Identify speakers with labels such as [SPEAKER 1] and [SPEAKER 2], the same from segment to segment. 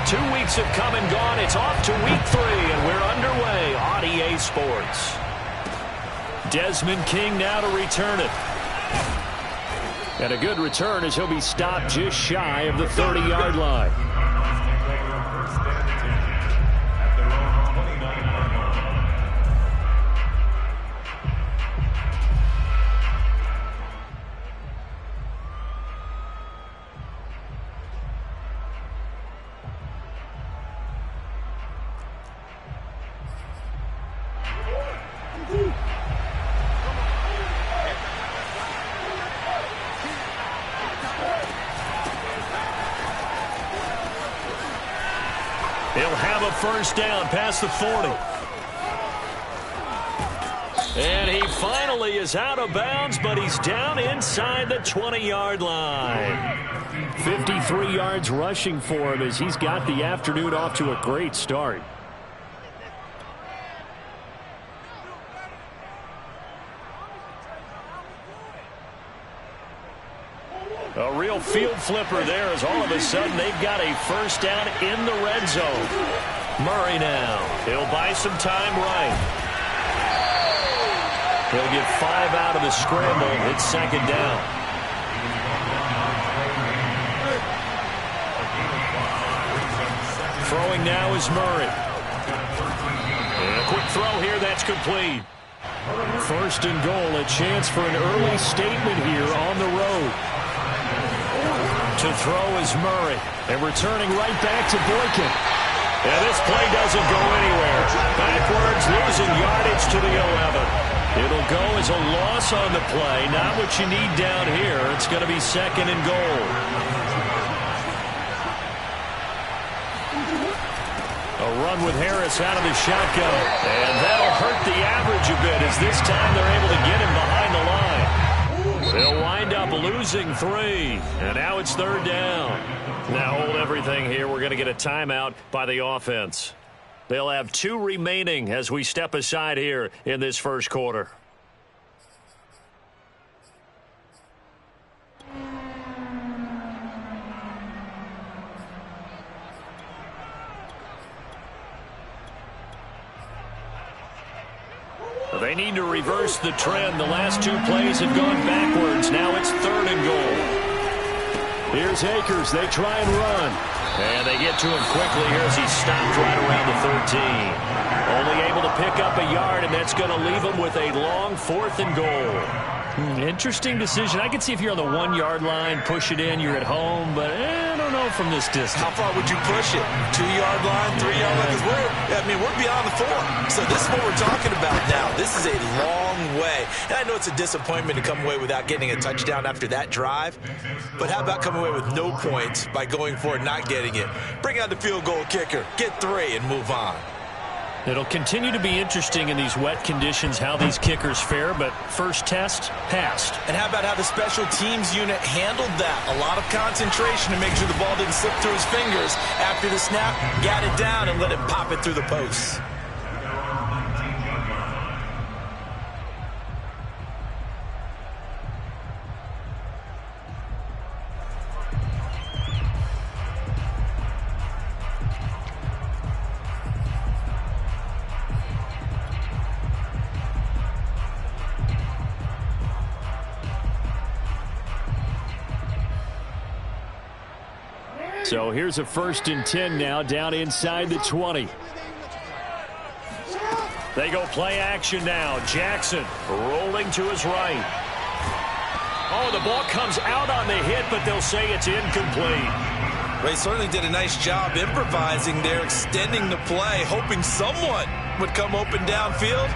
[SPEAKER 1] 2 weeks have come and gone. It's off to week 3, and we're underway on EA Sports. Desmond King now to return it. And a good return as he'll be stopped just shy of the 30-yard line. He'll have a first down past the 40. And he finally is out of bounds, but he's down inside the 20-yard line. 53 yards rushing for him as he's got the afternoon off to a great start. A real field flipper there as all of a sudden they've got a first down in the red zone. Murray now. He'll buy some time right. He'll get 5 out of the scramble. It's second down. Throwing now is Murray. And a quick throw here that's complete. First and goal, a chance for an early statement here on the road. To throw is Murray. And returning right back to Boykin. And this play doesn't go anywhere. Backwards, losing yardage to the 11. It'll go as a loss on the play. Not what you need down here. It's going to be second and goal. A run with Harris out of the shotgun. And that'll hurt the average a bit as this time they're able to get him behind the line. They'll wind up losing 3, and now it's third down. Now hold everything here. We're going to get a timeout by the offense. They'll have 2 remaining as we step aside here in this first quarter. They need to reverse the trend. The last 2 plays have gone backwards. Now it's third and goal. Here's Akers. They try and run. And they get to him quickly here as he stopped right around the 13. Only able to pick up a yard, and that's going to leave him with a long 4th and goal. Interesting decision. I can see if you're on the 1-yard line, push it in, you're at home, but I don't know from this distance.
[SPEAKER 2] How far would you push it? 2-yard line, 3-yard line? Because we're beyond the 4. So this is what we're talking about now. This is a long way. And I know it's a disappointment to come away without getting a touchdown after that drive. But how about coming away with no points by going for it, not getting it? Bring out the field goal kicker, get 3, and move on.
[SPEAKER 1] It'll continue to be interesting in these wet conditions how these kickers fare, but first test, passed.
[SPEAKER 2] And how about how the special teams unit handled that? A lot of concentration to make sure the ball didn't slip through his fingers. After the snap, got it down and let it pop it through the posts.
[SPEAKER 1] So here's a 1st and 10 now down inside the 20. They go play action now. Jackson rolling to his right. Oh, the ball comes out on the hit, but they'll say it's incomplete.
[SPEAKER 2] They certainly did a nice job improvising there, extending the play, hoping someone would come open downfield,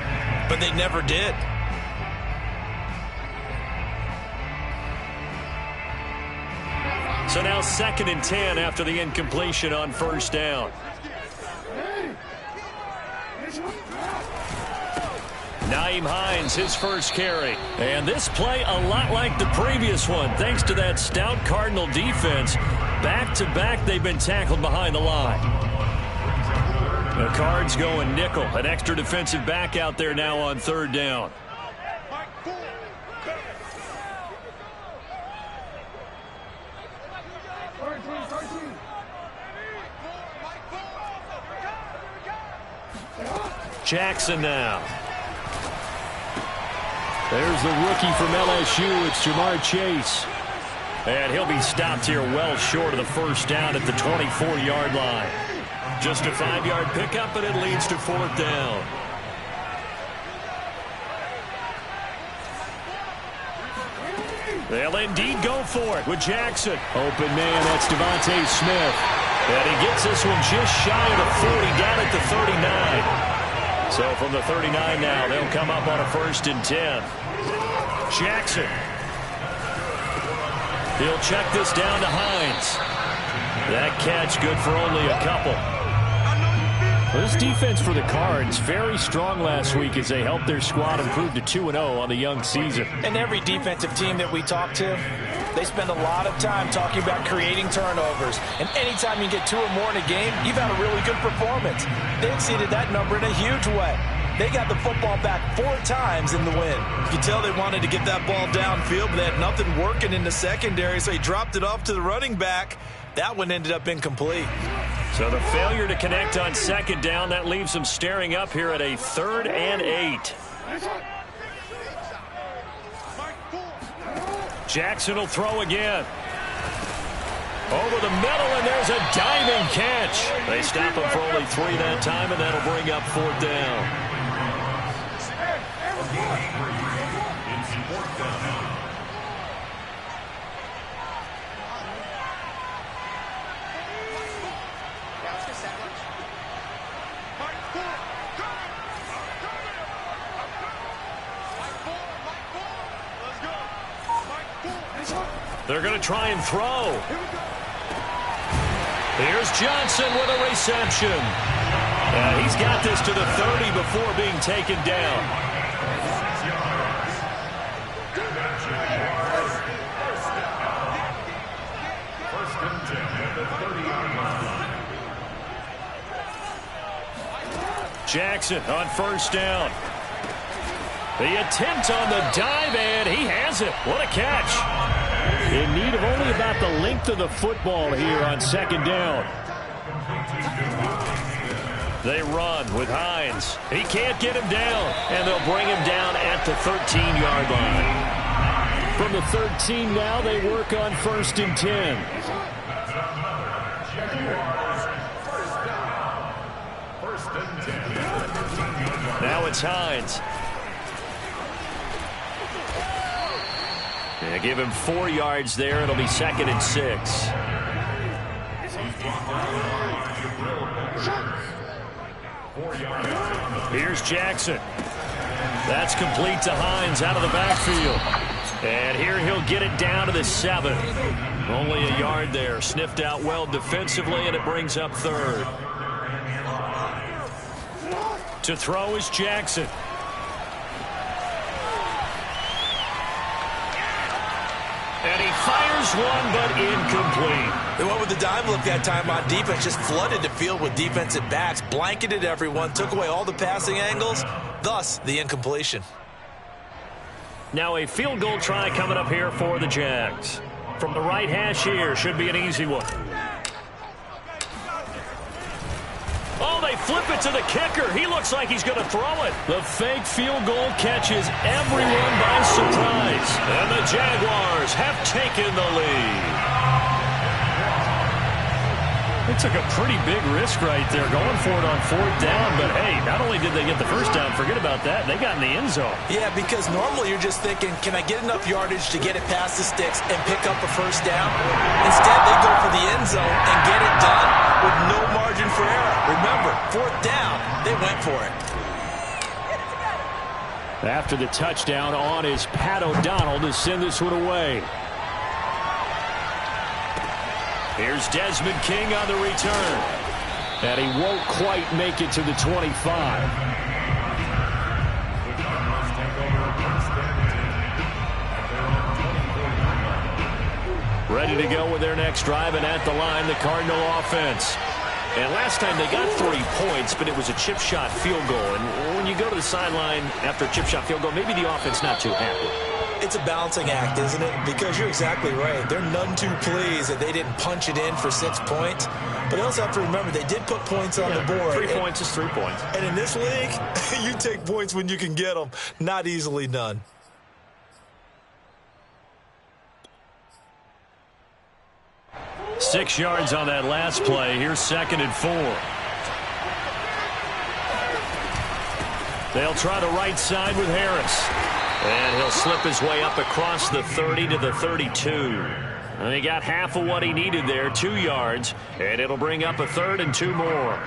[SPEAKER 2] but they never did.
[SPEAKER 1] So now 2nd and 10 after the incompletion on first down. Nyheim Hines, his first carry. And this play a lot like the previous one, thanks to that stout Cardinal defense. Back-to-back, they've been tackled behind the line. The Cards going nickel. An extra defensive back out there now on third down. Jackson now. There's the rookie from LSU. It's Jamar Chase. And he'll be stopped here well short of the first down at the 24-yard line. Just a 5-yard pickup, and it leads to 4th down. They'll indeed go for it with Jackson. Open man, that's Devontae Smith. And he gets this one just shy of the 40, down at the 39. So from the 39 now, they'll come up on a 1st and 10. Jackson. He'll check this down to Hines. That catch good for only a couple. This defense for the Cards, very strong last week as they helped their squad improve to 2-0 on the young season.
[SPEAKER 3] And every defensive team that we talk to, they spend a lot of time talking about creating turnovers. And anytime you get 2 or more in a game, you've had a really good performance. They exceeded that number in a huge way. They got the football back 4 times in the win.
[SPEAKER 2] You could tell they wanted to get that ball downfield, but they had nothing working in the secondary, so he dropped it off to the running back. That one ended up incomplete.
[SPEAKER 1] So the failure to connect on 2nd down, that leaves them staring up here at a 3rd and 8. Jackson will throw again. Over the middle, and there's a diving catch. They stop him for only 3 that time, and that'll bring up 4th down. They're going to try and throw. Here's Johnson with a reception. And he's got this to the 30 before being taken down. Jackson on 1st down. The attempt on the dive, and he has it. What a catch. In need of only about the length of the football here on 2nd down. They run with Hines. He can't get him down, and they'll bring him down at the 13-yard line. From the 13 now, they work on 1st and 10. Now it's Hines. They give him 4 yards there. It'll be 2nd and 6. Here's Jackson. That's complete to Hines out of the backfield. And here he'll get it down to the 7. Only a yard there. Sniffed out well defensively, and it brings up 3rd. To throw is Jackson. And he fires one, but incomplete.
[SPEAKER 2] They went with the dime look that time on defense, just flooded the field with defensive backs, blanketed everyone, took away all the passing angles, thus the incompletion.
[SPEAKER 1] Now a field goal try coming up here for the Jags. From the right hash here, should be an easy one. Oh, they flip it to the kicker. He looks like he's going to throw it. The fake field goal catches everyone by surprise. And the Jaguars have taken the lead. They took a pretty big risk right there going for it on 4th down. But, hey, not only did they get the first down, forget about that, they got in the end zone.
[SPEAKER 2] Yeah, because normally you're just thinking, can I get enough yardage to get it past the sticks and pick up a first down? Instead, they go for the end zone and get it done with no margin for error. Remember, 4th down, they went for it.
[SPEAKER 1] After the touchdown on is Pat O'Donnell to send this one away. Here's Desmond King on the return. And he won't quite make it to the 25. Ready to go with their next drive, and at the line, the Cardinal offense. And last time they got 3 points, but it was a chip shot field goal. And when you go to the sideline after a chip shot field goal, maybe the offense not too happy.
[SPEAKER 2] It It's a balancing act, isn't it? Because you're exactly right. They're none too pleased that they didn't punch it in for 6 points. But they also have to remember they did put points on the board.
[SPEAKER 1] 3 points is 3 points.
[SPEAKER 2] And in this league, you take points when you can get them. Not easily done.
[SPEAKER 1] Six yards on that last play. Here's 2nd and 4. They'll try the right side with Harris. And he'll slip his way up across the 30 to the 32. And he got half of what he needed there, 2 yards. And it'll bring up a 3rd and 2 more.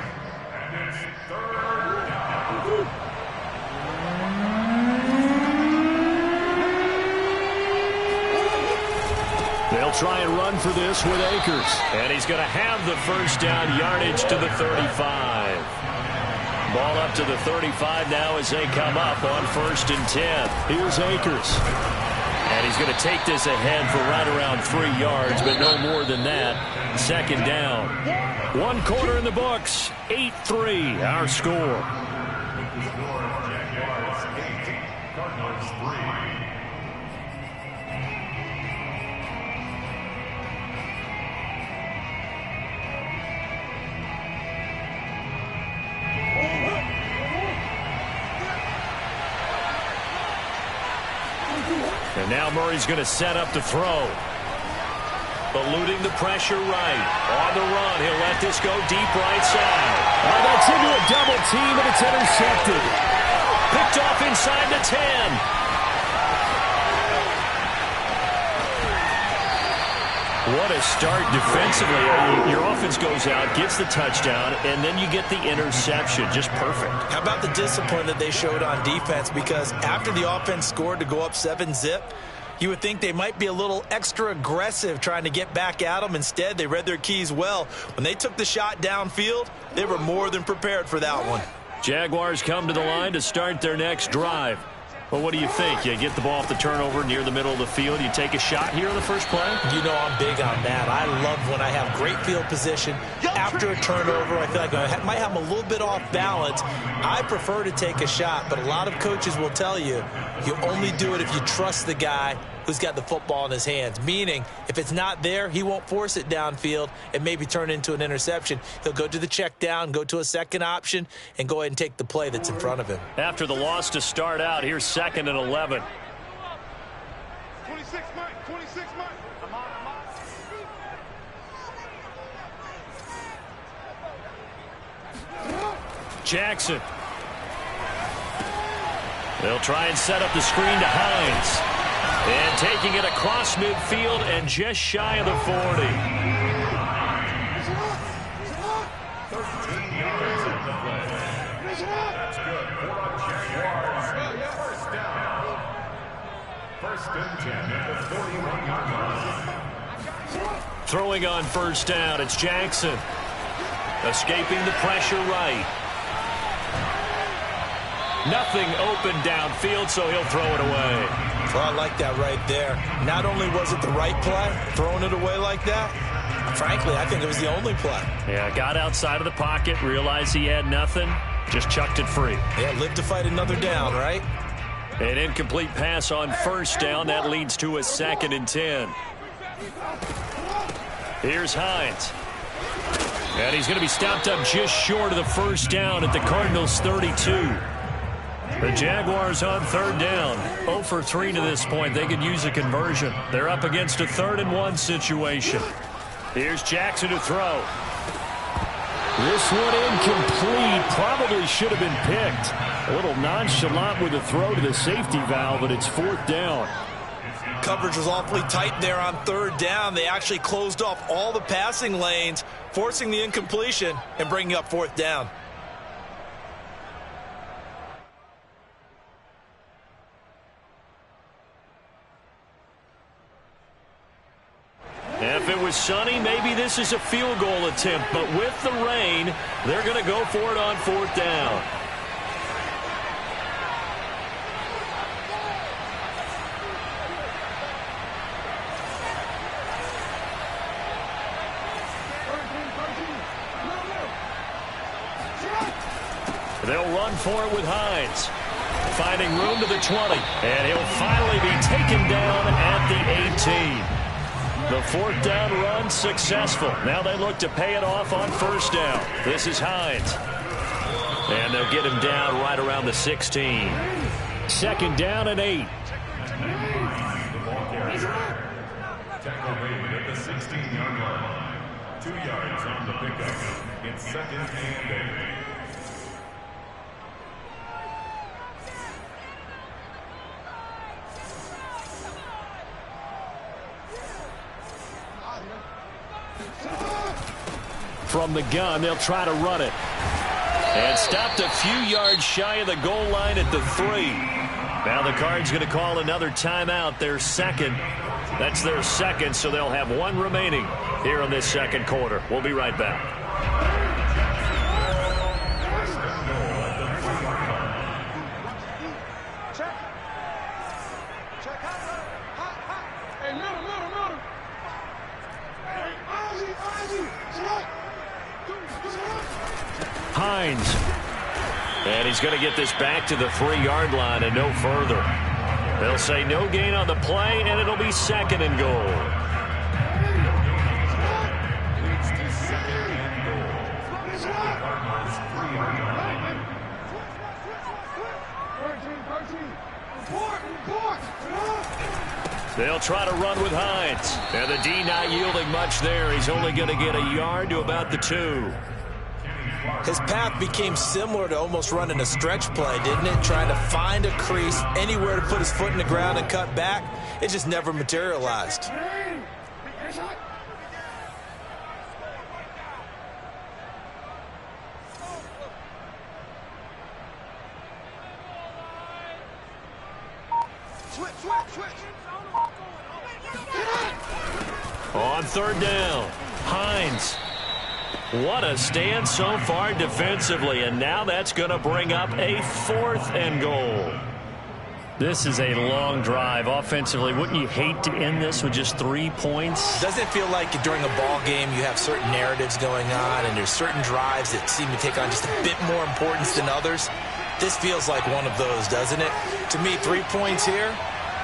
[SPEAKER 1] They'll try and run for this with Akers. And he's going to have the first down, yardage to the 35. Ball up to the 35 now as they come up on 1st and 10. Here's Akers. And he's going to take this ahead for right around 3 yards, but no more than that. 2nd down. 1 quarter in the books. 8-3, our score. And now Murray's going to set up to throw. Eluding the pressure right. On the run, he'll let this go deep right side. That's into a double team, and it's intercepted. Picked off inside the 10. What a start defensively. Your offense goes out, gets the touchdown, and then you get the interception. Just perfect.
[SPEAKER 2] How about the discipline that they showed on defense? Because after the offense scored to go up 7-zip, you would think they might be a little extra aggressive trying to get back at them. Instead, they read their keys well. When they took the shot downfield, they were more than prepared for that one.
[SPEAKER 1] Jaguars come to the line to start their next drive. Well, what do you think? You get the ball off the turnover near the middle of the field. You take a shot here in the first play?
[SPEAKER 2] You know I'm big on that. I love when I have great field position. After a turnover, I feel like I might have them a little bit off balance. I prefer to take a shot, but a lot of coaches will tell you, you only do it if you trust the guy who's got the football in his hands. Meaning, if it's not there, he won't force it downfield and maybe turn into an interception. He'll go to the check down, go to a second option, and go ahead and take the play that's in front of him.
[SPEAKER 1] After the loss to start out, here's 2nd and 11.
[SPEAKER 4] 26 Mike, 26 Mike.
[SPEAKER 1] Jackson. They'll try and set up the screen to Hines. And taking it across midfield and just shy of the 40. Throwing on 1st down, it's Jackson. Escaping the pressure right. Nothing open downfield, so he'll throw it away.
[SPEAKER 2] Well, I like that right there. Not only was it the right play, throwing it away like that, frankly, I think it was the only play.
[SPEAKER 1] Yeah, got outside of the pocket, realized he had nothing, just chucked it free.
[SPEAKER 2] Yeah, live to fight another down, right?
[SPEAKER 1] An incomplete pass on 1st down. That leads to a 2nd and 10. Here's Hines. And he's going to be stopped up just short of the 1st down at the Cardinals' 32. The Jaguars on 3rd down. 0 for 3 to this point. They could use a conversion. They're up against a 3rd and 1 situation. Here's Jackson to throw. This one incomplete. Probably should have been picked. A little nonchalant with the throw to the safety valve, but it's 4th down.
[SPEAKER 2] Coverage was awfully tight there on 3rd down. They actually closed off all the passing lanes, forcing the incompletion and bringing up 4th down.
[SPEAKER 1] If it was sunny, maybe this is a field goal attempt, but with the rain, they're going to go for it on 4th down. They'll run for it with Hines. finding room to the 20. And he'll finally be taken down at the 18. The fourth down run successful. Now they look to pay it off on first down. This is Hines. And they'll get him down right around the 16. Second down and 8.
[SPEAKER 4] Tackle made at the 16-yard line. 2 yards on the pickup. It's second and 8.
[SPEAKER 1] From the gun, they'll try to run it. And stopped a few yards shy of the goal line at the 3. Now the Cards going to call another timeout, their second. That's their second, so they'll have one remaining here in this second quarter. We'll be right back. Hines. And he's going to get this back to the 3-yard line and no further. They'll say no gain on the play, and it'll be second and goal. They'll try to run with Hines. And the D not yielding much there. He's only going to get a yard to about the 2.
[SPEAKER 3] His path became similar to almost running a stretch play, didn't it? Trying to find a crease, anywhere to put his foot in the ground and cut back. It just never materialized.
[SPEAKER 1] On third down, Hines. What a stand so far defensively, and now that's going to bring up a 4th and goal. This is a long drive offensively. Wouldn't you hate to end this with just 3 points?
[SPEAKER 3] Doesn't it feel like during a ball game you have certain narratives going on and there's certain drives that seem to take on just a bit more importance than others? This feels like one of those, doesn't it? To me, 3 points here,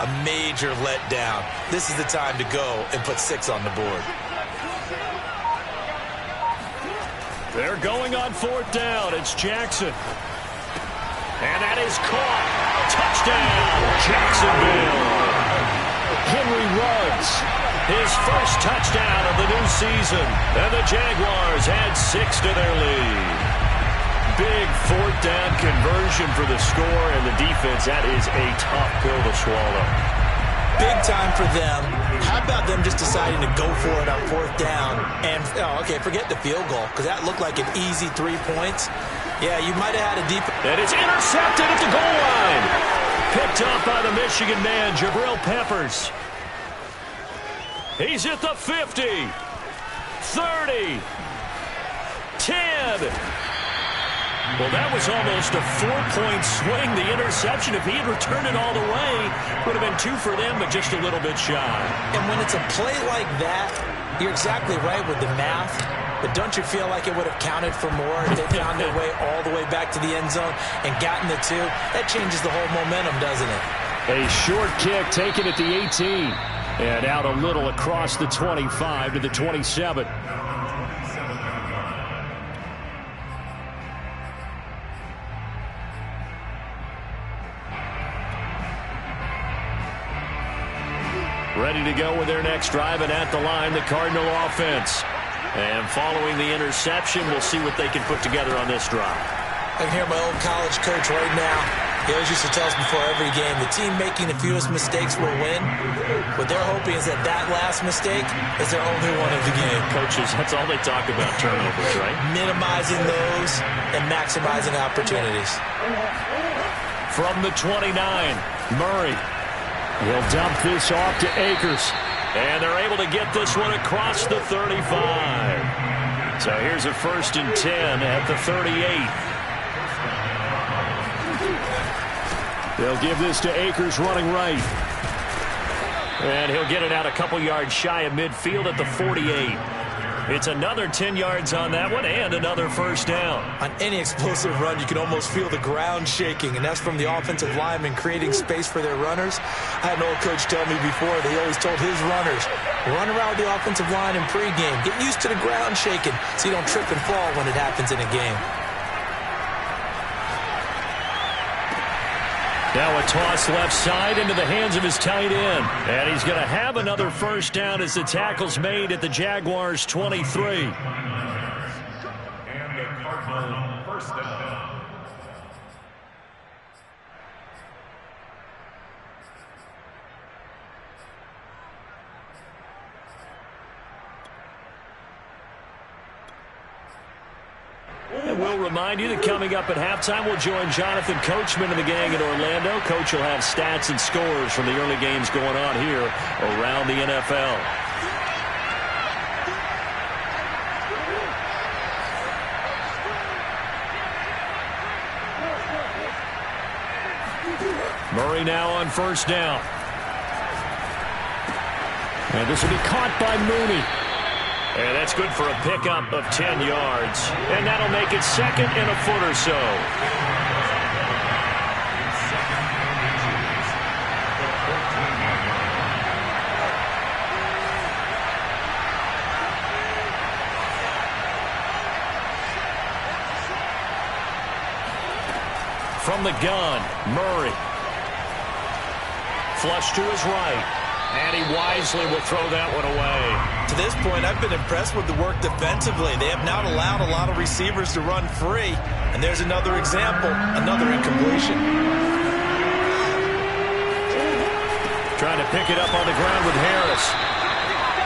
[SPEAKER 3] a major letdown. This is the time to go and put 6 on the board.
[SPEAKER 1] They're going on 4th down. It's Jackson. And that is caught. Touchdown, Jacksonville. Henry Ruggs, his first touchdown of the new season. And the Jaguars add 6 to their lead. Big 4th down conversion for the score, and the defense, that is a tough pill to swallow.
[SPEAKER 3] Big time for them. How about them just deciding to go for it on 4th down? And, okay, forget the field goal, because that looked like an easy 3 points. Yeah, you might have had a deep...
[SPEAKER 1] And it's intercepted at the goal line. Picked up by the Michigan man, Jabril Peppers. He's at the 50. 30. 10. Well, that was almost a 4-point swing, the interception. If he had returned it all the way, would have been 2 for them, but just a little bit shy.
[SPEAKER 3] And when it's a play like that, you're exactly right with the math, but don't you feel like it would have counted for more if they found their way all the way back to the end zone and gotten the 2? That changes the whole momentum, doesn't it?
[SPEAKER 1] A short kick taken at the 18. And out a little across the 25 to the 27. Ready to go with their next drive, and at the line, the Cardinal offense. And following the interception, we'll see what they can put together on this drive.
[SPEAKER 3] I can hear my old college coach right now. He always used to tell us before every game, the team making the fewest mistakes will win. What they're hoping is that that last mistake is their only one of the game.
[SPEAKER 1] Coaches, that's all they talk about, turnovers, right?
[SPEAKER 3] Minimizing those and maximizing opportunities.
[SPEAKER 1] From the 29, Murray. He'll dump this off to Akers. And they're able to get this one across the 35. So here's a 1st and 10 at the 38. They'll give this to Akers running right. And he'll get it out a couple yards shy of midfield at the 48. It's another 10 yards on that one and another first down.
[SPEAKER 2] On any explosive run, you can almost feel the ground shaking, and that's from the offensive linemen creating space for their runners. I had an old coach tell me before, they always told his runners, run around the offensive line in pregame. Get used to the ground shaking so you don't trip and fall when it happens in a game.
[SPEAKER 1] Now a toss left side into the hands of his tight end. And he's going to have another first down as the tackle's made at the Jaguars' 23.
[SPEAKER 4] And the Cardinal first down.
[SPEAKER 1] And we'll remind you that coming up at halftime, we'll join Jonathan Coachman and the gang in Orlando. Coach will have stats and scores from the early games going on here around the NFL. Murray now on first down. And this will be caught by Mooney. And that's good for a pickup of 10 yards. And that'll make it second and a foot or so. From the gun, Murray. Flush to his right. And he wisely will throw that one away.
[SPEAKER 2] To this point, I've been impressed with the work defensively. They have not allowed a lot of receivers to run free. And there's another example, another incompletion.
[SPEAKER 1] Trying to pick it up on the ground with Harris.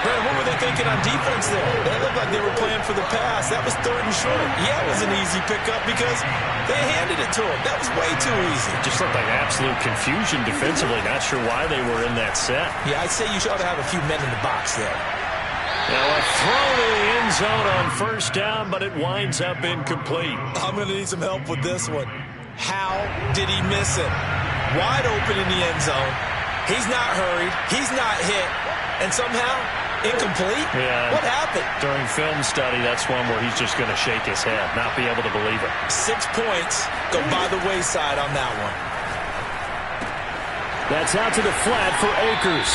[SPEAKER 2] Brad, what were they thinking on defense there? They looked like they were playing for the pass. That was third and short. Yeah, it was an easy pickup because they handed it to him. That was way too easy.
[SPEAKER 1] Just looked like absolute confusion defensively. Not sure why they were in that set.
[SPEAKER 2] Yeah, I'd say you ought to have a few men in the box there.
[SPEAKER 1] Now a throw to the end zone on first down, but it winds up incomplete.
[SPEAKER 2] I'm going to need some help with this one. How did he miss it? Wide open in the end zone. He's not hurried. He's not hit. And somehow, incomplete?
[SPEAKER 1] Yeah.
[SPEAKER 2] What happened?
[SPEAKER 1] During film study, that's one where he's just going to shake his head, not be able to believe it.
[SPEAKER 2] 6 points go by the wayside on that one.
[SPEAKER 1] That's out to the flat for Akers.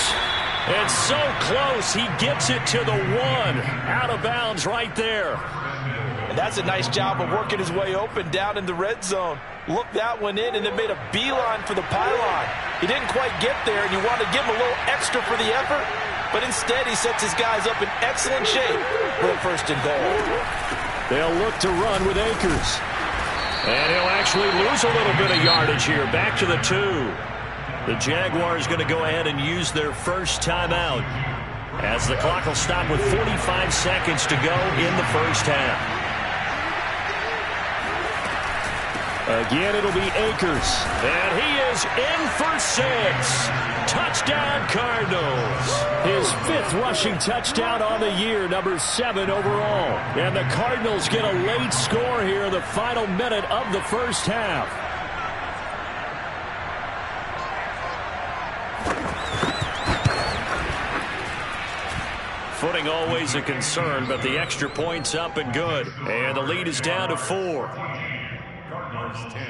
[SPEAKER 1] And so close, he gets it to the one. Out of bounds right there.
[SPEAKER 3] And that's a nice job of working his way open down in the red zone. Looked that one in and then made a beeline for the pylon. He didn't quite get there, and you want to give him a little extra for the effort, but instead he sets his guys up in excellent shape for a first and goal.
[SPEAKER 1] They'll look to run with Akers. And he'll actually lose a little bit of yardage here. Back to the 2. The Jaguars going to go ahead and use their first timeout as the clock will stop with 45 seconds to go in the first half. Again, it'll be Akers. And he is in for 6. Touchdown, Cardinals. His 5th rushing touchdown on the year, number 7 overall. And the Cardinals get a late score here in the final minute of the first half. Footing always a concern, but the extra point's up and good. And the lead is down to 4.
[SPEAKER 4] Cardinals 10.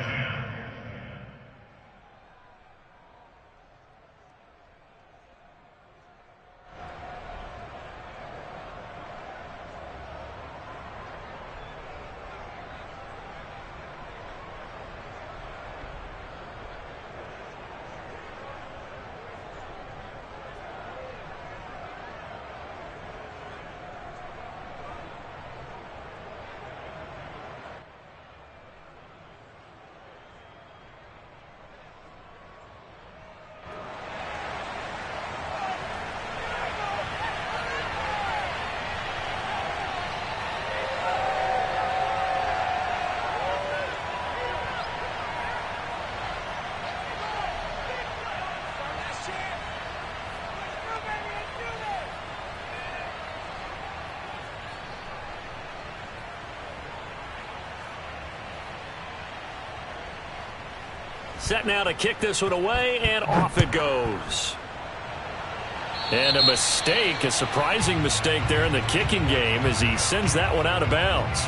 [SPEAKER 4] Set now to kick this one away, and off it goes.
[SPEAKER 1] And a mistake, a surprising mistake there in the kicking game as he sends that one out of bounds.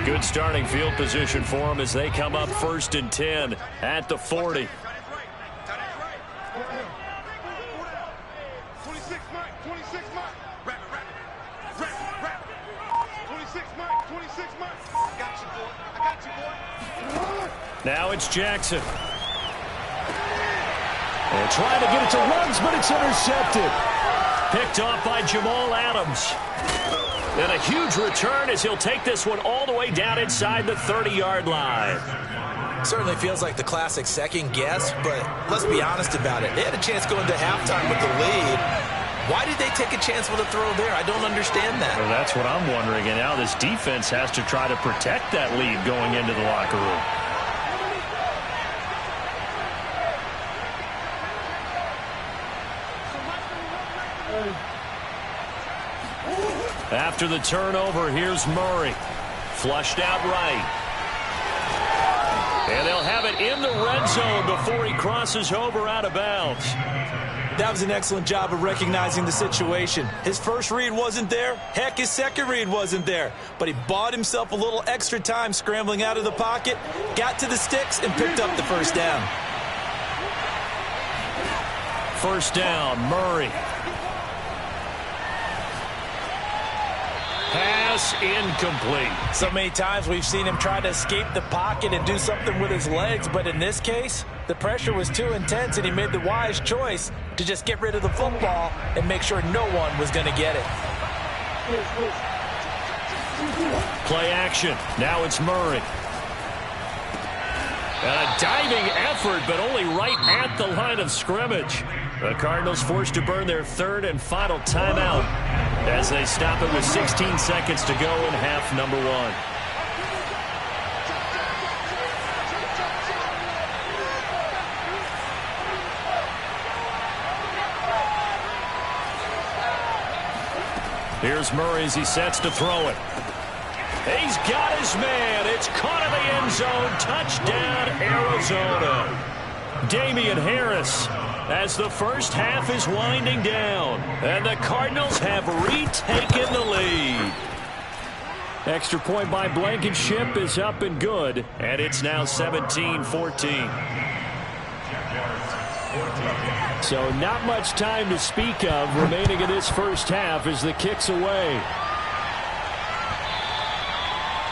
[SPEAKER 1] Good starting field position for them as they come up 1st and 10 at the 40. Now it's Jackson. And trying to get it to Ruggs, but it's intercepted. Picked off by Jamal Adams. And a huge return as he'll take this one all the way down inside the 30-yard line.
[SPEAKER 2] Certainly feels like the classic second guess, but let's be honest about it. They had a chance going to halftime with the lead. Why did they take a chance with a throw there? I don't understand that.
[SPEAKER 1] Well, that's what I'm wondering. And now this defense has to try to protect that lead going into the locker room. After the turnover, here's Murray. Flushed out right. And they'll have it in the red zone before he crosses over out of bounds.
[SPEAKER 3] That was an excellent job of recognizing the situation. His first read wasn't there. Heck, his second read wasn't there. But he bought himself a little extra time scrambling out of the pocket, got to the sticks, and picked up the first down.
[SPEAKER 1] First down, Murray. Pass incomplete.
[SPEAKER 3] So many times we've seen him try to escape the pocket and do something with his legs, but in this case, the pressure was too intense and he made the wise choice to just get rid of the football and make sure no one was going to get it.
[SPEAKER 1] Play action. Now it's Murray. And a diving effort, but only right at the line of scrimmage. The Cardinals forced to burn their third and final timeout as they stop it with 16 seconds to go in half number one. Here's Murray as he sets to throw it. He's got his man. It's caught in the end zone. Touchdown, Arizona. Damian Harris as the first half is winding down. And the Cardinals have retaken the lead. Extra point by Blankenship is up and good. And it's now 17-14. So not much time to speak of remaining in this first half as the kick's away.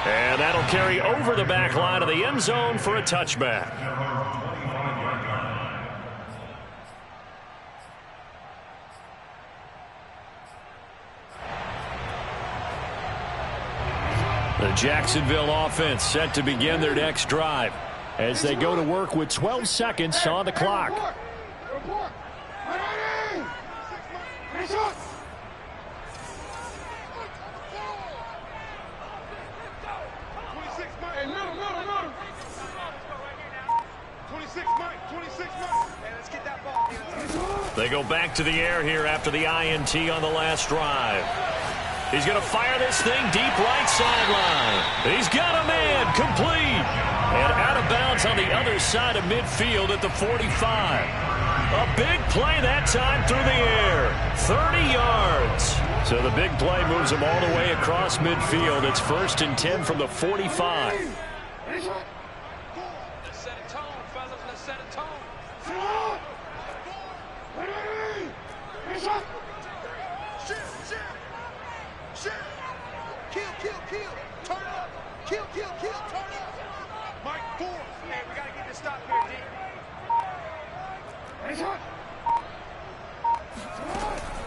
[SPEAKER 1] And that'll carry over the back line of the end zone for a touchback. The Jacksonville offense set to begin their next drive as they go to work with 12 seconds on the clock. They go back to the air here after the INT on the last drive. He's going to fire this thing deep right sideline. He's got a man, complete. And out of bounds on the other side of midfield at the 45. A big play that time through the air. 30 yards. So the big play moves him all the way across midfield. It's 1st and 10 from the 45.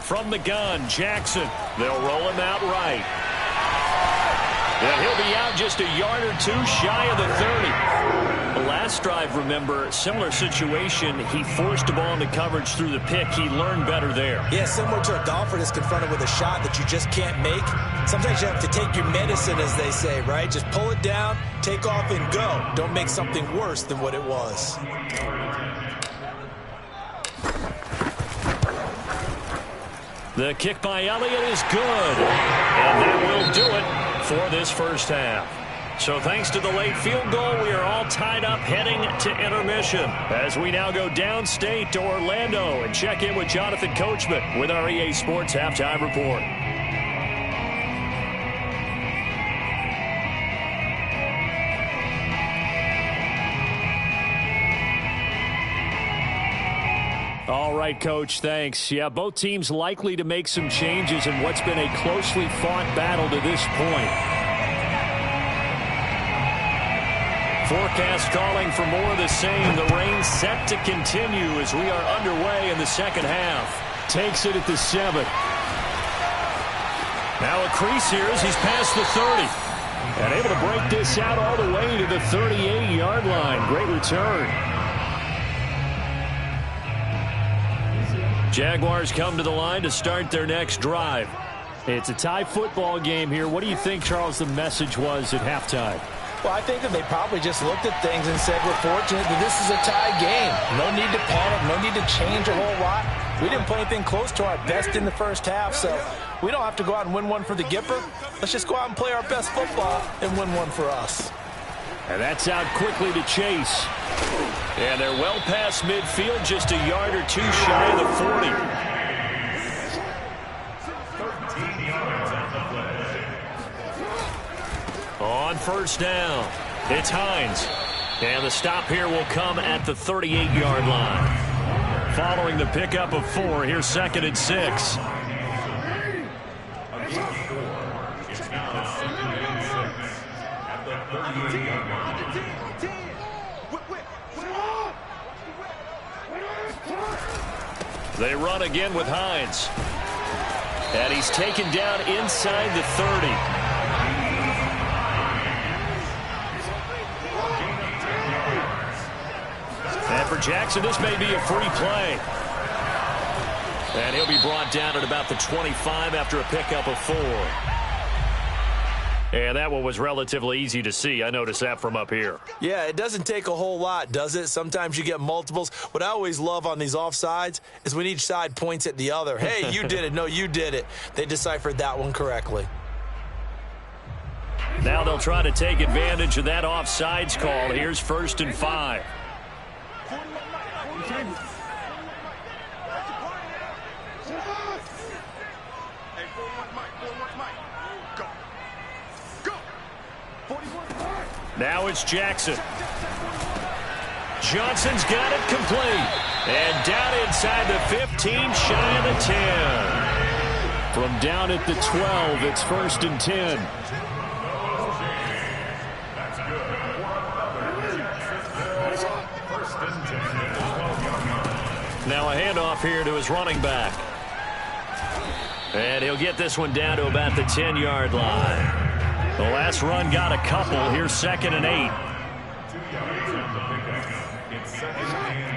[SPEAKER 1] From the gun, Jackson. They'll roll him out right. And he'll be out just a yard or two shy of the 30. The last drive, remember, similar situation. He forced the ball into coverage through the pick. He learned better there.
[SPEAKER 3] Yeah, similar to a golfer that's confronted with a shot that you just can't make. Sometimes you have to take your medicine, as they say, right? Just pull it down, take off, and go. Don't make something worse than what it was.
[SPEAKER 1] The kick by Elliott is good. And that will do it for this first half. So thanks to the late field goal, we are all tied up heading to intermission as we now go downstate to Orlando and check in with Jonathan Coachman with our EA Sports Halftime Report. All right, Coach, thanks. Yeah, both teams likely to make some changes in what's been a closely fought battle to this point. Forecast calling for more of the same. The rain set to continue as we are underway in the second half. Takes it at the 7. Now a crease here as he's past the 30. And able to break this out all the way to the 38-yard line. Great return. Jaguars come to the line to start their next drive. It's a tie football game here. What do you think, Charles, the message was at halftime?
[SPEAKER 3] Well, I think that they probably just looked at things and said, we're fortunate that this is a tie game. No need to panic, no need to change a whole lot. We didn't play anything close to our best in the first half, so we don't have to go out and win one for the Gipper. Let's just go out and play our best football and win one for us.
[SPEAKER 1] And that's out quickly to Chase. And they're well past midfield, just a yard or two shy of the 40.
[SPEAKER 4] 13 yards on the play.
[SPEAKER 1] On first down, it's Hines. And the stop here will come at the 38-yard line. Following the pickup of 4, here's 2nd and 6.
[SPEAKER 4] It's now 2nd and 6 at the 38-yard line.
[SPEAKER 1] They run again with Hines. And he's taken down inside the 30. And for Jackson, this may be a free play. And he'll be brought down at about the 25 after a pickup of 4. And that one was relatively easy to see. I noticed that from up here.
[SPEAKER 2] Yeah, it doesn't take a whole lot, does it? Sometimes you get multiples. What I always love on these offsides is when each side points at the other. Hey, you did it. No, you did it. They deciphered that one correctly.
[SPEAKER 1] Now they'll try to take advantage of that offsides call. Here's 1st and 5. Now it's Jackson. Johnson's got it complete. And down inside the 15, shy of the 10. From down at the 12, it's 1st and 10. Now a handoff here to his running back. And he'll get this one down to about the 10-yard line. The last run got a couple. Here's 2nd and 8.
[SPEAKER 4] 2 yards on the pickup. It's 2nd and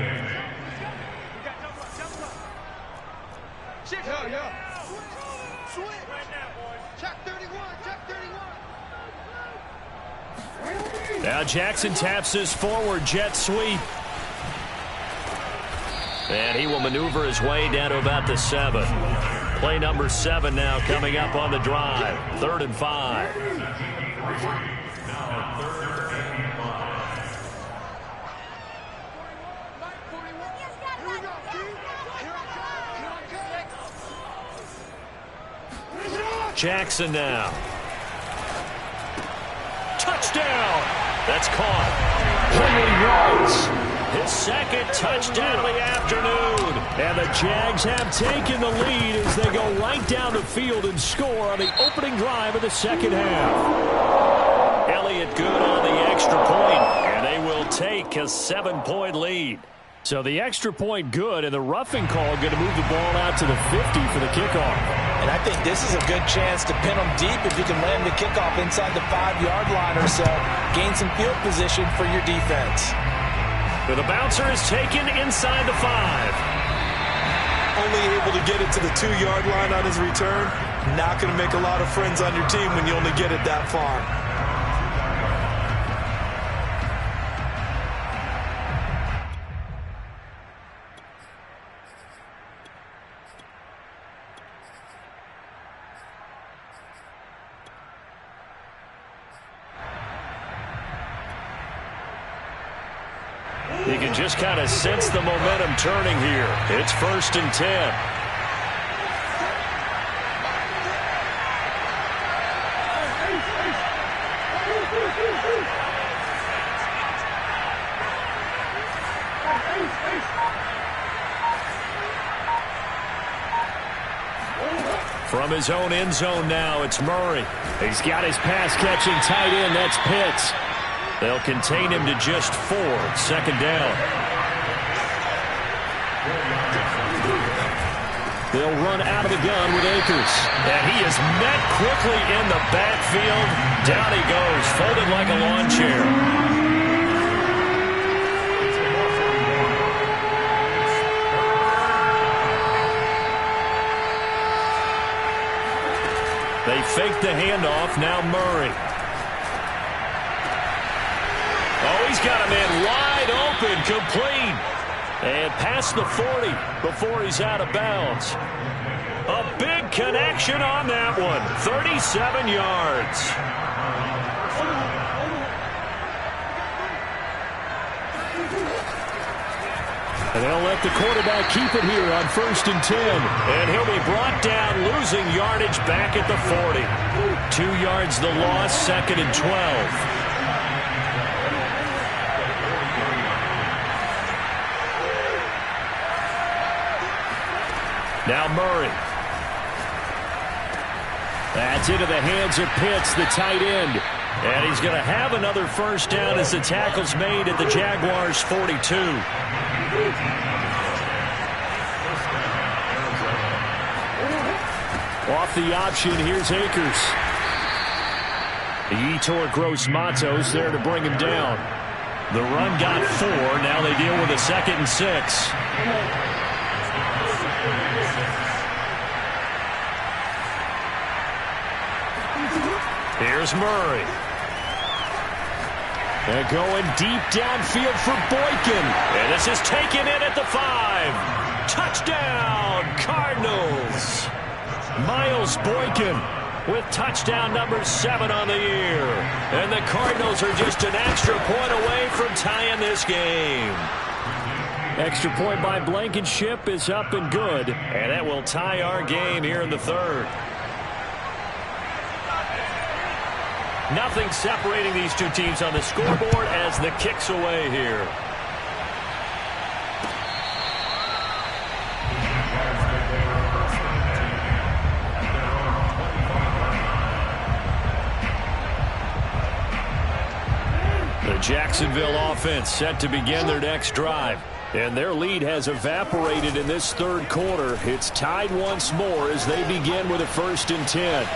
[SPEAKER 4] 8.
[SPEAKER 1] Now Jackson taps his forward jet sweep. And he will maneuver his way down to about the 7. Play number 7 now coming up on the drive. 3rd and 5. Jackson now. Touchdown! That's caught. Henry Ruggs. His 2nd touchdown of the afternoon. And the Jags have taken the lead as they go right down the field and score on the opening drive of the second half. Elliott good on the extra point, and they will take a 7-point lead. So the extra point good, and the roughing call going to move the ball out to the 50 for the kickoff.
[SPEAKER 3] And I think this is a good chance to pin them deep if you can land the kickoff inside the 5-yard line or so. Gain some field position for your defense.
[SPEAKER 1] But the bouncer is taken inside the 5.
[SPEAKER 2] Only able to get it to the 2-yard line on his return. Not going to make a lot of friends on your team when you only get it that far.
[SPEAKER 1] You can just kind of sense the momentum turning here. It's 1st and 10. From his own end zone now, it's Murray. He's got his pass-catching tight end. That's Pitts. They'll contain him to just 4. 2nd down. They'll run out of the gun with Akers. And he is met quickly in the backfield. Down he goes, folded like a lawn chair. They fake the handoff. Now Murray. Oh, he's got a man wide open, complete. And past the 40 before he's out of bounds. A big connection on that one. 37 yards. And they'll let the quarterback keep it here on 1st and 10. And he'll be brought down, losing yardage back at the 40. 2 yards the loss, 2nd and 12. Now Murray. That's into the hands of Pitts, the tight end. And he's going to have another 1st down as the tackle's made at the Jaguars' 42. Off the option, here's Akers. Yetur Gross-Matos there to bring him down. The run got 4. Now they deal with a 2nd and 6. Here's Murray. They're going deep downfield for Boykin. And this is taken in at the 5. Touchdown, Cardinals. Miles Boykin with touchdown number 7 on the year. And the Cardinals are just an extra point away from tying this game. Extra point by Blankenship is up and good. And that will tie our game here in the 3rd. Nothing separating these two teams on the scoreboard as the kick's away here. The Jacksonville offense set to begin their next drive. And their lead has evaporated in this 3rd quarter. It's tied once more as they begin with a 1st and 10.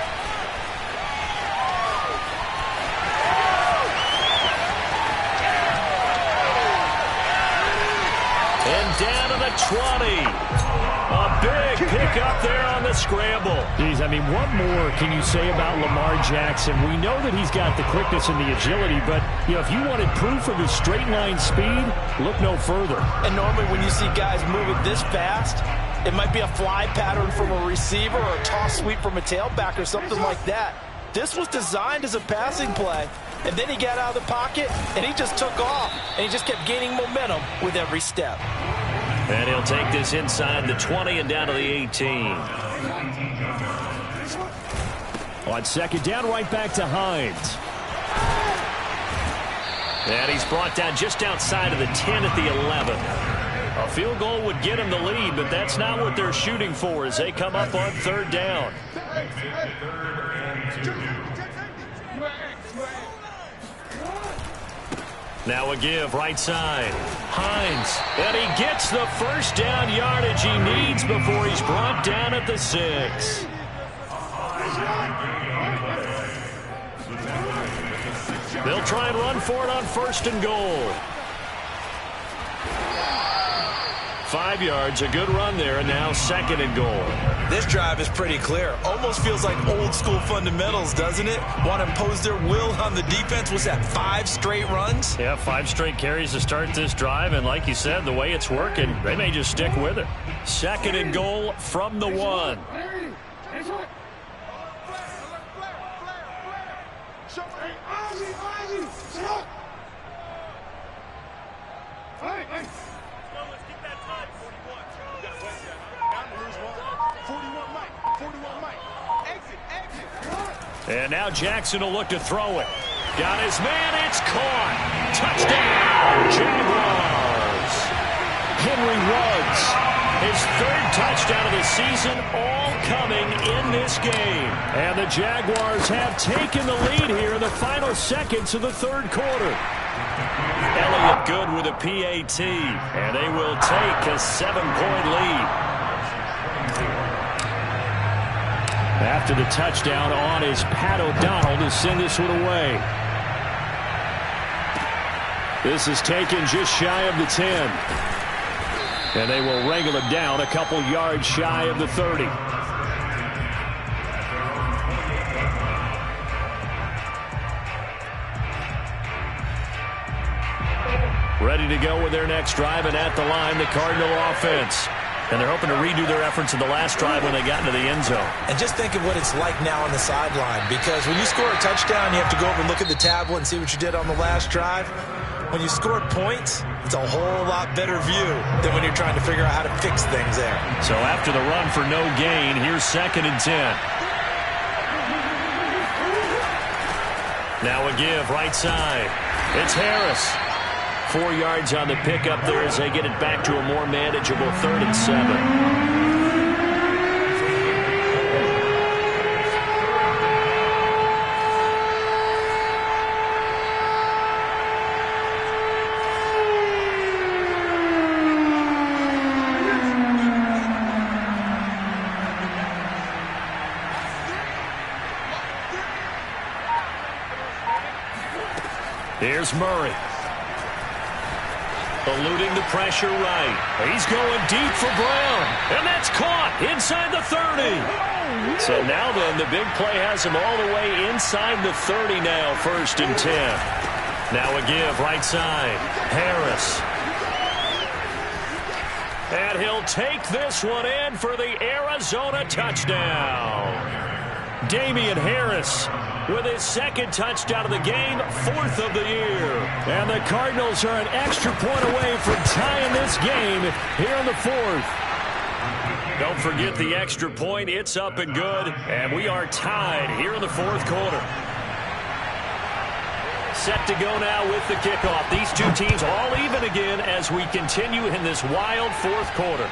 [SPEAKER 1] Down to the 20. A big pick up there on the scramble.
[SPEAKER 5] Geez, I mean, what more can you say about Lamar Jackson? We know that he's got the quickness and the agility, but, you know, if you wanted proof of his straight line speed, look no further.
[SPEAKER 3] And normally when you see guys moving this fast, it might be a fly pattern from a receiver or a toss sweep from a tailback or something like that. This was designed as a passing play, and then he got out of the pocket, and he just took off, and he just kept gaining momentum with every step.
[SPEAKER 1] And he'll take this inside the 20 and down to the 18.
[SPEAKER 5] On 2nd down, right back to Hines.
[SPEAKER 1] And he's brought down just outside of the 10 at the 11. A field goal would get him the lead, but that's not what they're shooting for as they come up on 3rd down. Now a give right side. Hines. And he gets the 1st down yardage he needs before he's brought down at the 6. They'll try and run for it on 1st and goal. 5 yards, a good run there, and now 2nd and goal.
[SPEAKER 2] This drive is pretty clear. Almost feels like old school fundamentals, doesn't it? Want to impose their will on the defense. Was that 5 straight runs?
[SPEAKER 1] Yeah, 5 straight carries to start this drive, and like you said, the way it's working, they may just stick with it. 2nd and goal from the 1. And now Jackson will look to throw it. Got his man. It's caught. Touchdown, Jaguars. Henry Ruggs, his third touchdown of the season, all coming in this game. And the Jaguars have taken the lead here in the final seconds of the third quarter. Elliott good with a PAT, and they will take a 7-point lead. After the touchdown on is Pat O'Donnell to send this one away. This is taken just shy of the 10. And they will wrangle it down a couple yards shy of the 30. Ready to go with their next drive, and at the line, the Cardinal offense. And they're hoping to redo their efforts in the last drive when they got into the end zone.
[SPEAKER 2] And just think of what it's like now on the sideline, because when you score a touchdown, you have to go over and look at the tablet and see what you did on the last drive. When you score points, it's a whole lot better view than when you're trying to figure out how to fix things there.
[SPEAKER 1] So after the run for no gain, here's 2nd and 10. Now a give, right side. It's Harris. 4 yards on the pickup there as they get it back to a more manageable 3rd and 7. Here's Murray. Eluding the pressure right. He's going deep for Brown. And that's caught inside the 30. So now then, the big play has him all the way inside the 30 now, 1st and 10. Now a give, right side. Harris. And he'll take this one in for the Arizona touchdown. Damian Harris with his 2nd touchdown of the game, 4th of the year. And the Cardinals are an extra point away from tying this game here in the 4th. Don't forget the extra point. It's up and good. And we are tied here in the 4th quarter. Set to go now with the kickoff. These two teams all even again as we continue in this wild 4th quarter.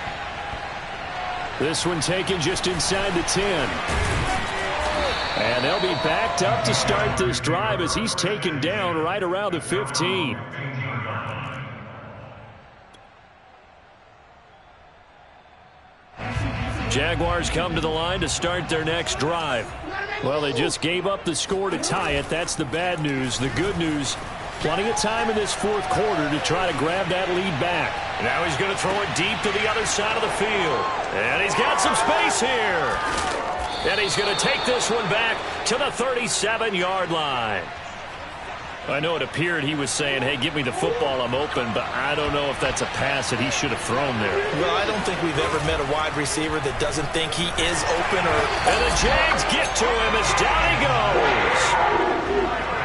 [SPEAKER 1] This one taken just inside the 10. And they'll be backed up to start this drive as he's taken down right around the 15. Jaguars come to the line to start their next drive. Well, they just gave up the score to tie it. That's the bad news. The good news, plenty of time in this 4th quarter to try to grab that lead back. Now he's going to throw it deep to the other side of the field. And he's got some space here. And he's going to take this one back to the 37-yard line. I know it appeared he was saying, hey, give me the football, I'm open, but I don't know if that's a pass that he should have thrown there.
[SPEAKER 2] Well, I don't think we've ever met a wide receiver that doesn't think he is open.
[SPEAKER 1] And the Jags get to him as down he goes.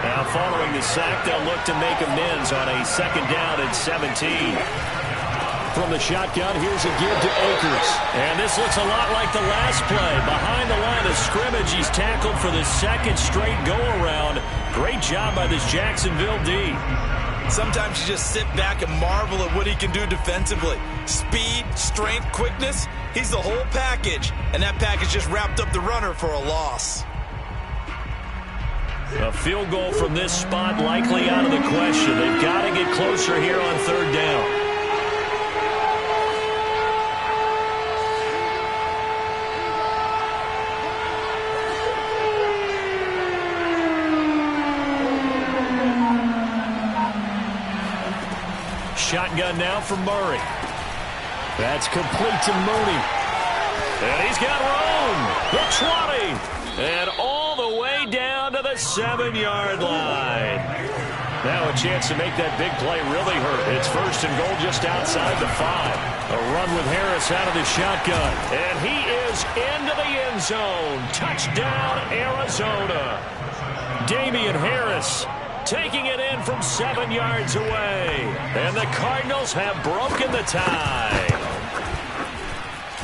[SPEAKER 1] Now following the sack, they'll look to make amends on a 2nd down and 17. From the shotgun, here's a give to Akers. And this looks a lot like the last play. Behind the line of scrimmage, he's tackled for the 2nd straight go-around. Great job by this Jacksonville D.
[SPEAKER 2] Sometimes you just sit back and marvel at what he can do defensively. Speed, strength, quickness, he's the whole package. And that package just wrapped up the runner for a loss.
[SPEAKER 1] A field goal from this spot likely out of the question. They've got to get closer here on 3rd down. Shotgun now from Murray. That's complete to Mooney. And he's got room. The 20. And all the way down to the 7-yard line. Now a chance to make that big play really hurt. It's 1st and goal just outside the 5. A run with Harris out of the shotgun. And he is into the end zone. Touchdown, Arizona. Damian Harris taking it in from 7 yards away. And the Cardinals have broken the tie.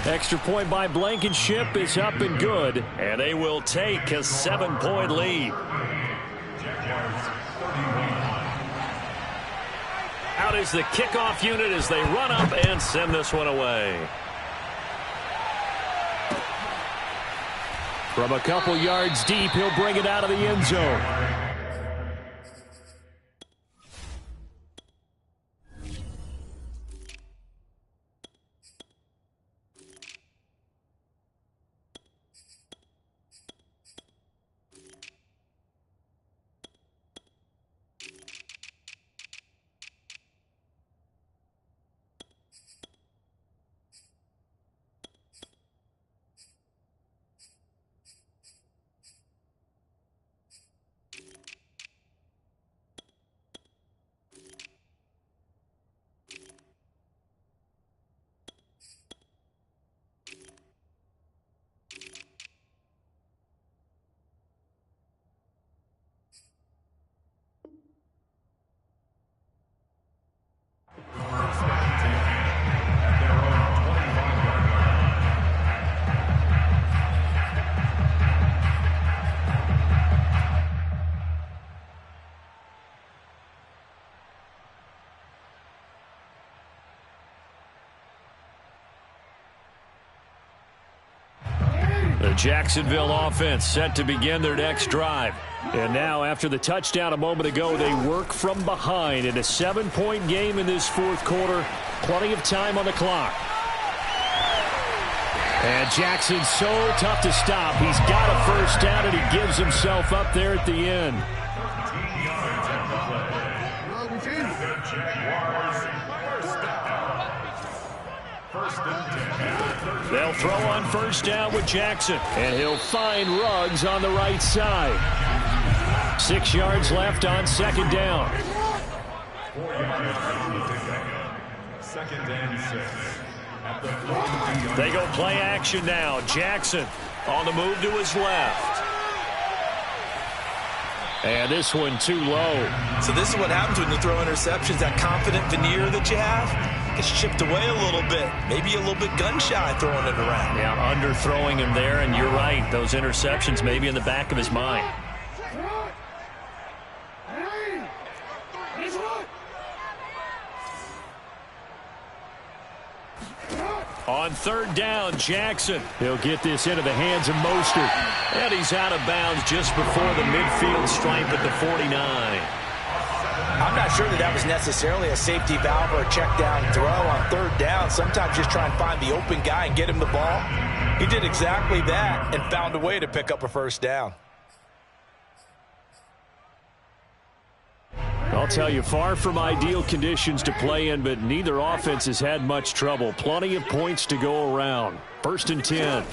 [SPEAKER 5] Extra point by Blankenship is up and good, and they will take a 7-point lead. Out is the kickoff unit as they run up and send this one away. From a couple yards deep, he'll bring it out of the end zone. The Jacksonville offense set to begin their next drive. And now, after the touchdown a moment ago, they work from behind in a 7-point game in this fourth quarter. Plenty of time on the clock. And Jackson's so tough to stop. He's got a first down, and he gives himself up there at the end. They'll throw on first down with Jackson, and he'll find Ruggs on the right side. 6 yards left on second down.
[SPEAKER 4] 4 yards. Second and 6. At the 40.
[SPEAKER 5] They go play action now. Jackson on the move to his left. And this one too low.
[SPEAKER 2] So this is what happens when you throw interceptions. That confident veneer that you have gets chipped away a little bit. Maybe a little bit gun-shy throwing it around.
[SPEAKER 5] Yeah, underthrowing him there, and you're right. Those interceptions may be in the back of his mind. On third down, Jackson. He'll get this into the hands of Mostert. And he's out of bounds just before the midfield stripe at the 49.
[SPEAKER 3] I'm not sure that was necessarily a safety valve or a check down throw on third down. Sometimes just try and find the open guy and get him the ball. He did exactly that and found a way to pick up a first down.
[SPEAKER 5] I'll tell you, far from ideal conditions to play in, but neither offense has had much trouble. Plenty of points to go around. 1st and 10.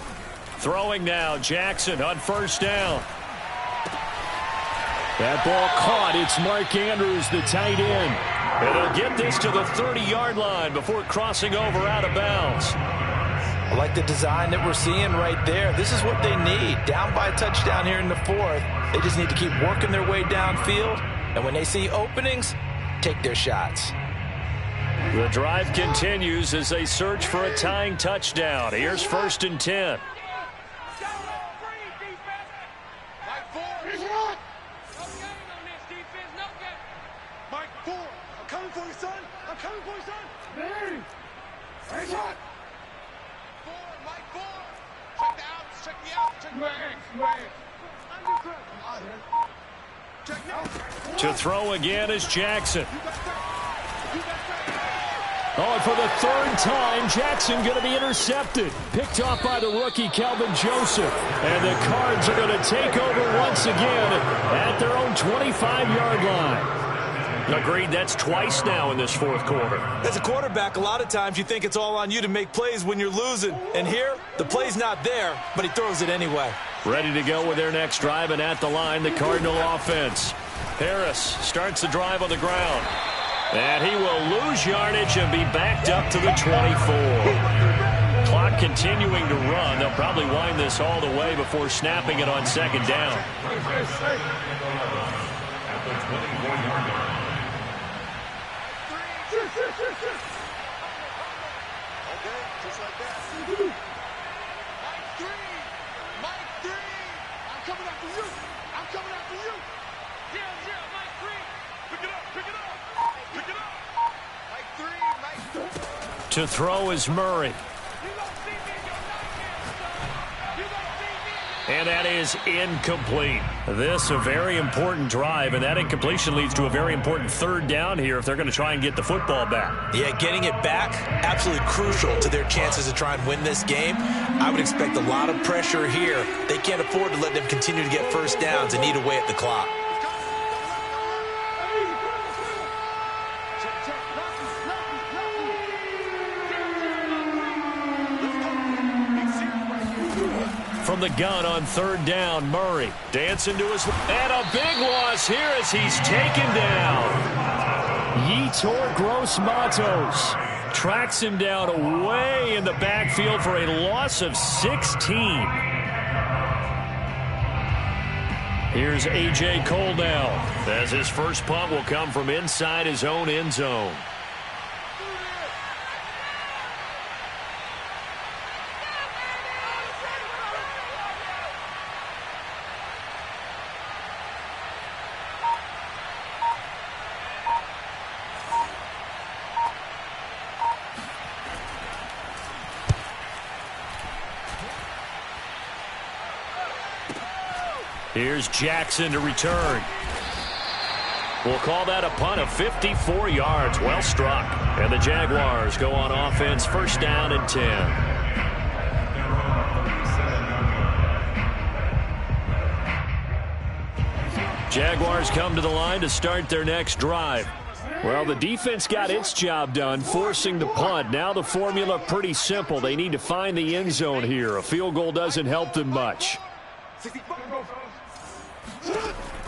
[SPEAKER 5] Throwing now, Jackson on first down. That ball caught. It's Mark Andrews, the tight end. And he'll get this to the 30-yard line before crossing over out of bounds.
[SPEAKER 3] I like the design that we're seeing right there. This is what they need. Down by a touchdown here in the fourth. They just need to keep working their way downfield. And when they see openings, take their shots.
[SPEAKER 5] The drive continues as they search for a tying touchdown. Here's 1st and 10. To throw again is Jackson. Oh, and for the third time, Jackson going to be intercepted. Picked off by the rookie, Kelvin Joseph. And the Cards are going to take over once again at their own 25-yard line. Agreed, that's twice now in this fourth quarter.
[SPEAKER 2] As a quarterback, a lot of times you think it's all on you to make plays when you're losing. And here, the play's not there, but he throws it anyway.
[SPEAKER 5] Ready to go with their next drive, and at the line, the Cardinal offense. Harris starts the drive on the ground. And he will lose yardage and be backed up to the 24. Clock continuing to run. They'll probably wind this all the way before snapping it on second down.
[SPEAKER 4] At the 24-yard line.
[SPEAKER 6] Just like that. Mike 3. Mike 3. I'm coming after you. I'm coming after you. Yeah, Mike 3. Pick it up. Pick it up. Pick it up. Mike 3. Mike 3.
[SPEAKER 5] To throw is Murray. And that is incomplete. This a very important drive, and that incompletion leads to a very important third down here if they're going to try and get the football back.
[SPEAKER 2] Yeah, getting it back, absolutely crucial to their chances to try and win this game. I would expect a lot of pressure here. They can't afford to let them continue to get first downs and eat away at the clock.
[SPEAKER 5] From the gun on third down, Murray dancing to his... And a big loss here as he's taken down. Yetur Gross-Matos tracks him down away in the backfield for a loss of 16. Here's A.J. Cole now, as his first punt will come from inside his own end zone. Here's Jackson to return. We'll call that a punt of 54 yards. Well struck. And the Jaguars go on offense, first down and 10. Jaguars come to the line to start their next drive. Well, the defense got its job done, forcing the punt. Now the formula pretty simple. They need to find the end zone here. A field goal doesn't help them much.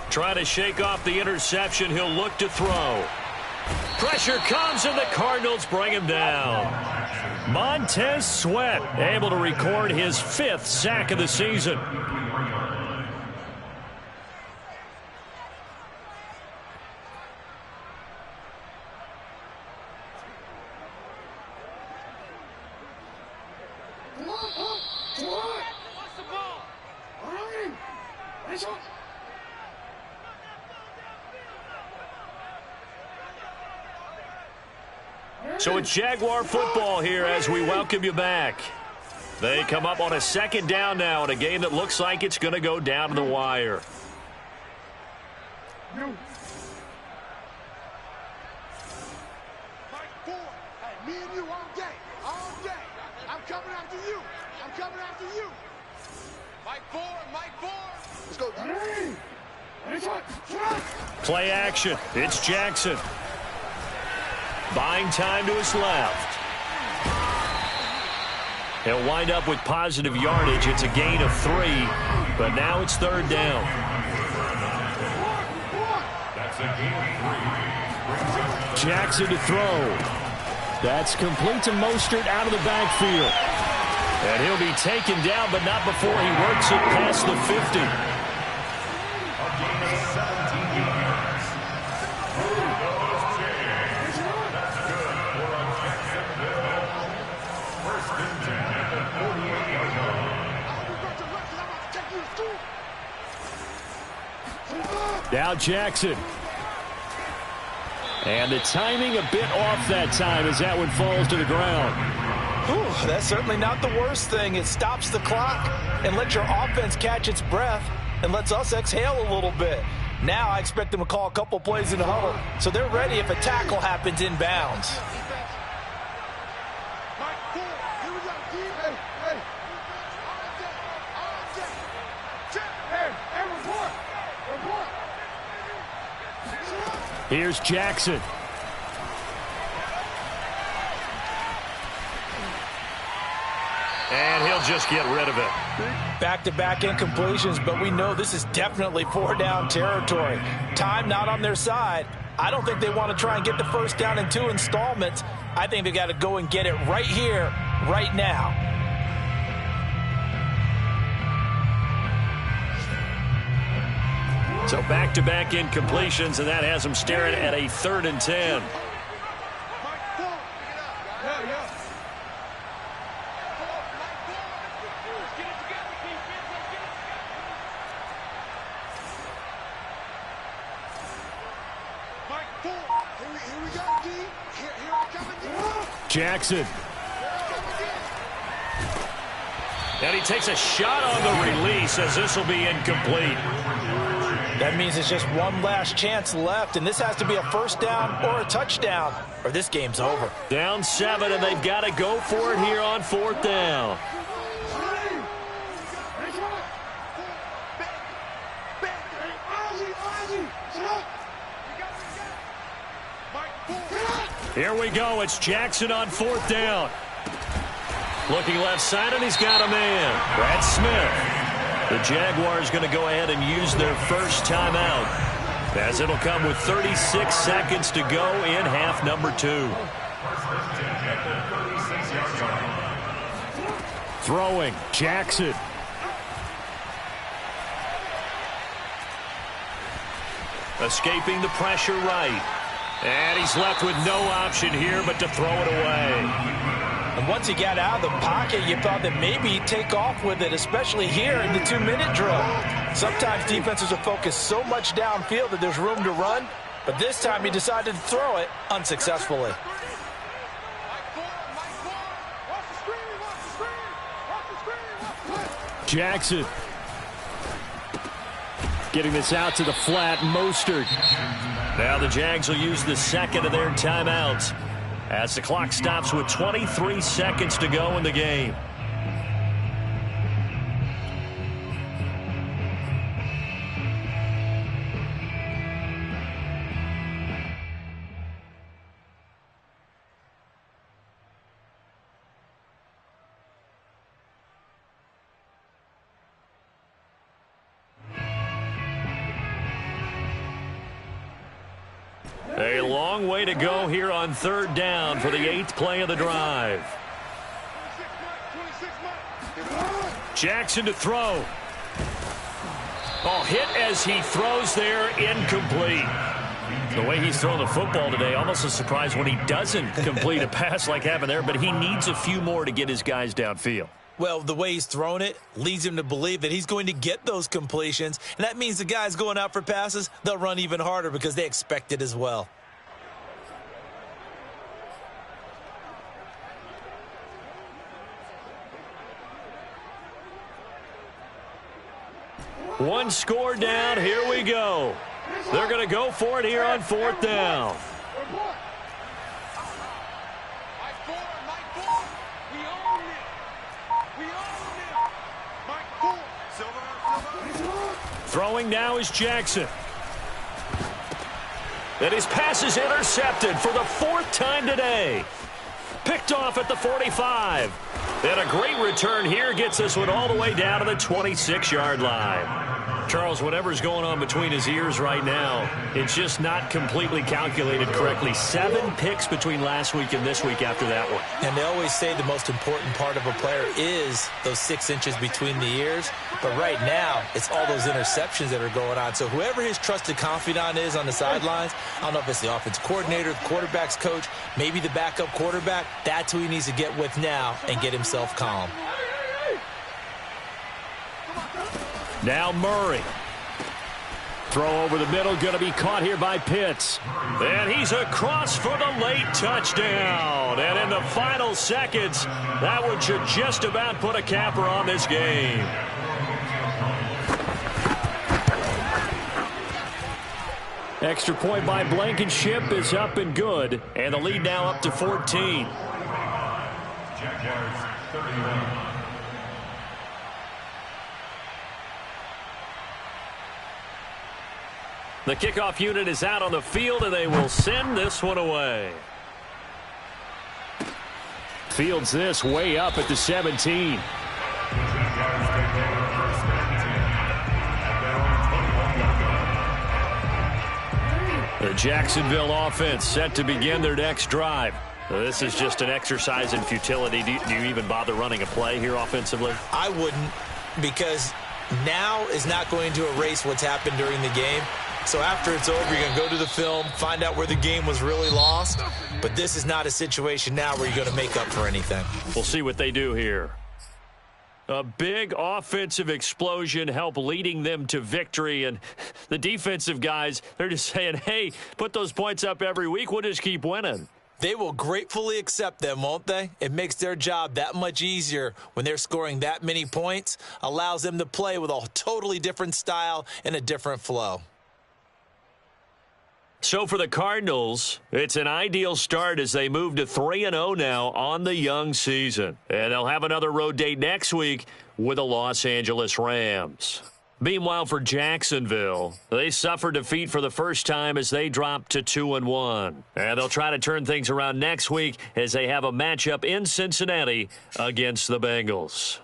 [SPEAKER 5] Trying to shake off the interception. He'll look to throw. Pressure comes, and the Cardinals bring him down. Montez Sweat able to record his 5th sack of the season. So it's Jaguar football here as we welcome you back. They come up on a second down now in a game that looks like it's going to go down to the wire.
[SPEAKER 6] Mike 4. Hey, me and you all day. All day. I'm coming after you. I'm coming after you. Mike 4. Mike 4. Let's go.
[SPEAKER 5] Play action. It's Jackson. Buying time to his left. He'll wind up with positive yardage. It's a gain of 3, but now it's third down. Jackson to throw. That's complete to Mostert out of the backfield. And he'll be taken down, but not before he works it past the 50. Now Jackson. And the timing a bit off that time as that one falls to the ground.
[SPEAKER 3] Ooh, that's certainly not the worst thing. It stops the clock and lets your offense catch its breath and lets us exhale a little bit. Now I expect them to call a couple plays in the huddle so they're ready if a tackle happens inbounds.
[SPEAKER 5] Here's Jackson. And he'll just get rid of it.
[SPEAKER 3] Back-to-back incompletions, but we know this is definitely 4-down territory. Time not on their side. I don't think they want to try and get the first down in 2 installments. I think they got to go and get it right here, right now.
[SPEAKER 5] So back-to-back incompletions, and that has them staring at a 3rd and 10.
[SPEAKER 6] Here we go, D. Here I come again.
[SPEAKER 1] Jackson. And he takes a shot on the release as this will be incomplete.
[SPEAKER 3] That means it's just one last chance left, and this has to be a first down or a touchdown, or this game's over.
[SPEAKER 1] Down 7, and they've got to go for it here on 4th down. Here we go. It's Jackson on 4th down. Looking left side, and he's got a man. Brad Smith. The Jaguars going to go ahead and use their first timeout, as it'll come with 36 seconds to go in half number 2. Throwing, Jackson. Escaping the pressure right. And he's left with no option here but to throw it away.
[SPEAKER 3] And once he got out of the pocket, you thought that maybe he'd take off with it, especially here in the 2-minute drill. Sometimes defenses will focus so much downfield that there's room to run, but this time he decided to throw it unsuccessfully.
[SPEAKER 1] Jackson. Getting this out to the flat, Mostert. Now the Jags will use the second of their timeouts as the clock stops with 23 seconds to go in the game. A long way to go here on 3rd down for the 8th play of the drive. Jackson to throw. Oh, hit as he throws there, incomplete. The way he's thrown the football today, almost a surprise when he doesn't complete a pass like happened there, but he needs a few more to get his guys downfield.
[SPEAKER 2] Well, the way he's thrown it leads him to believe that he's going to get those completions. And that means the guys going out for passes, they'll run even harder because they expect it as well.
[SPEAKER 1] One score down. Here we go. They're going to go for it here on 4th down. Throwing now is Jackson. And his pass is intercepted for the 4th time today. Picked off at the 45. And a great return here gets this one all the way down to the 26-yard line. Charles, whatever's going on between his ears right now, it's just not completely calculated correctly. 7 picks between last week and this week after that one.
[SPEAKER 2] And they always say the most important part of a player is those 6 inches between the ears. But right now, it's all those interceptions that are going on. So whoever his trusted confidant is on the sidelines, I don't know if it's the offensive coordinator, the quarterback's coach, maybe the backup quarterback, that's who he needs to get with now and get himself calm.
[SPEAKER 1] Now Murray. Throw over the middle, going to be caught here by Pitts. And he's across for the late touchdown. And in the final seconds, that one should just about put a capper on this game. Extra point by Blankenship is up and good. And the lead now up to 14.
[SPEAKER 4] Jaguars 31.
[SPEAKER 1] The kickoff unit is out on the field, and they will send this one away. Fields this way up at the 17. The Jacksonville offense set to begin their next drive. This is just an exercise in futility. Do you even bother running a play here offensively?
[SPEAKER 2] I wouldn't, because now is not going to erase what's happened during the game. So after it's over, you're going to go to the film, find out where the game was really lost. But this is not a situation now where you're going to make up for anything.
[SPEAKER 1] We'll see what they do here.
[SPEAKER 5] A big offensive explosion helped leading them to victory. And the defensive guys, they're just saying, hey, put those points up every week. We'll just keep winning.
[SPEAKER 2] They will gratefully accept them, won't they? It makes their job that much easier when they're scoring that many points. Allows them to play with a totally different style and a different flow.
[SPEAKER 5] So for the Cardinals, it's an ideal start as they move to 3-0 now on the young season. And they'll have another road date next week with the Los Angeles Rams. Meanwhile, for Jacksonville, they suffered defeat for the first time as they dropped to 2-1. And they'll try to turn things around next week as they have a matchup in Cincinnati against the Bengals.